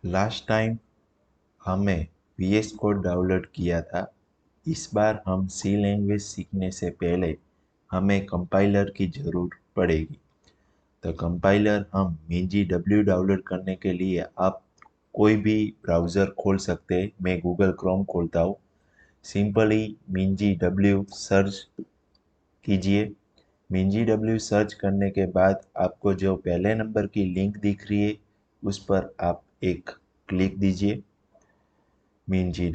Last time हमें VS code download किया था। इस बार हम सी लैंग्वेज सीखने से पहले हमें कंपाइलर की ज़रूरत पड़ेगी। तो कंपाइलर हम मिंजी डब्ल्यू डाउनलोड करने के लिए आप कोई भी ब्राउज़र खोल सकते हैं। मैं गूगल क्रोम खोलता हूँ। सिंपली मिंजी डब्ल्यू सर्च कीजिए। मिंजी डब्ल्यू सर्च करने के बाद आपको जो पहले नंबर की लिंक दिख रही है उस पर आप एक क्लिक दीजिए। मिंजी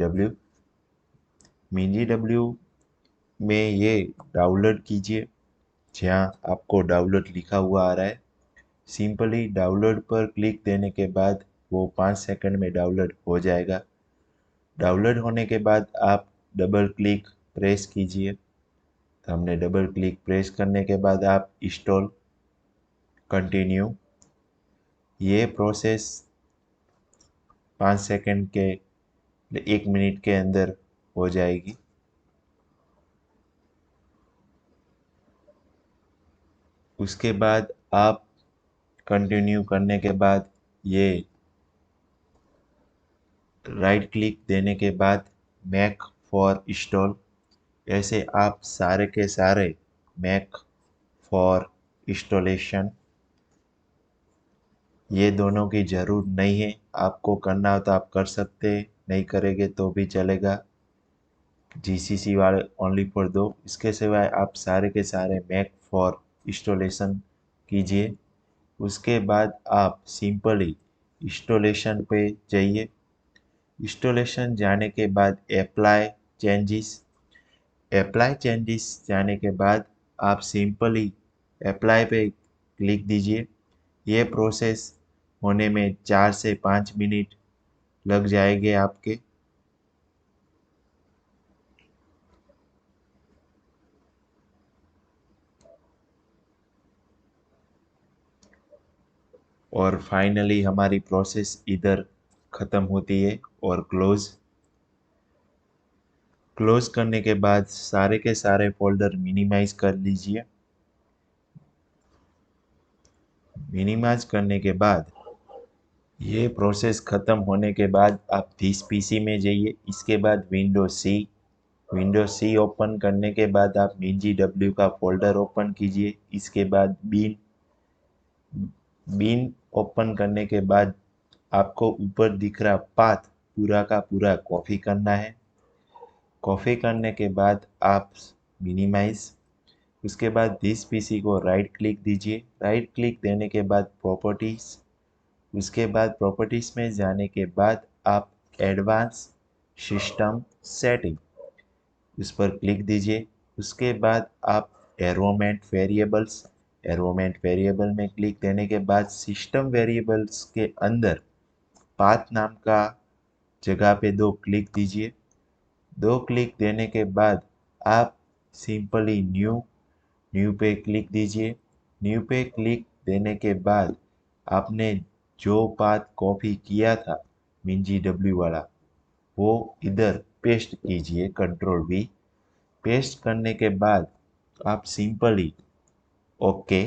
डब्ल्यू में ये डाउनलोड कीजिए। जहाँ आपको डाउनलोड लिखा हुआ आ रहा है, सिंपली डाउनलोड पर क्लिक देने के बाद वो 5 सेकंड में डाउनलोड हो जाएगा। डाउनलोड होने के बाद आप डबल क्लिक प्रेस कीजिए। तो हमने डबल क्लिक प्रेस करने के बाद आप इंस्टॉल कंटिन्यू। ये प्रोसेस 5 सेकंड के 1 मिनट के अंदर हो जाएगी। उसके बाद आप कंटिन्यू करने के बाद ये राइट क्लिक देने के बाद मैक फॉर इंस्टॉल, ऐसे आप सारे के सारे मैक फॉर इंस्टॉलेशन, ये दोनों की ज़रूर नहीं है। आपको करना हो तो आप कर सकते हैं, नहीं करेंगे तो भी चलेगा। GCC वाले ओनली फॉर दो। इसके सिवाय आप सारे के सारे मैक फॉर इंस्टॉलेशन कीजिए। उसके बाद आप सिंपली इंस्टॉलेशन पे जाइए। इंस्टॉलेशन जाने के बाद अप्लाई चेंजेस जाने के बाद आप सिंपली अप्लाई पे क्लिक दीजिए। ये प्रोसेस होने में 4 से 5 मिनट लग जाएंगे आपके। और फाइनली हमारी प्रोसेस इधर ख़त्म होती है। और क्लोज करने के बाद सारे के सारे फोल्डर मिनिमाइज कर लीजिए। मिनिमाइज करने के बाद ये प्रोसेस ख़त्म होने के बाद आप दिस PC में जाइए। इसके बाद विंडो सी ओपन करने के बाद आप मिंजी डब्ल्यू का फोल्डर ओपन कीजिए। इसके बाद बीन ओपन करने के बाद आपको ऊपर दिख रहा पाथ पूरा का पूरा कॉपी करना है। कॉपी करने के बाद आप मिनिमाइज, उसके बाद दिस PC को राइट क्लिक दीजिए। राइट क्लिक देने के बाद प्रॉपर्टीज, उसके बाद प्रॉपर्टीज में जाने के बाद आप एडवांस सिस्टम सेटिंग, उस पर क्लिक दीजिए। उसके बाद आप एनवायरनमेंट वेरिएबल में क्लिक देने के बाद सिस्टम वेरिएबल्स के अंदर पाथ नाम का जगह पे 2 क्लिक दीजिए। 2 क्लिक देने के बाद आप सिंपली न्यू पे क्लिक दीजिए। न्यू पे क्लिक देने के बाद आपने जो पाथ कॉपी किया था मिंजी डब्ल्यू वाला, वो इधर पेस्ट कीजिए। Control V। पेस्ट करने के बाद आप सिंपली ओके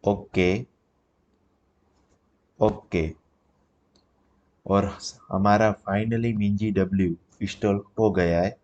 ओके ओके, और हमारा फाइनली मिंजी डब्ल्यू इंस्टॉल हो गया है।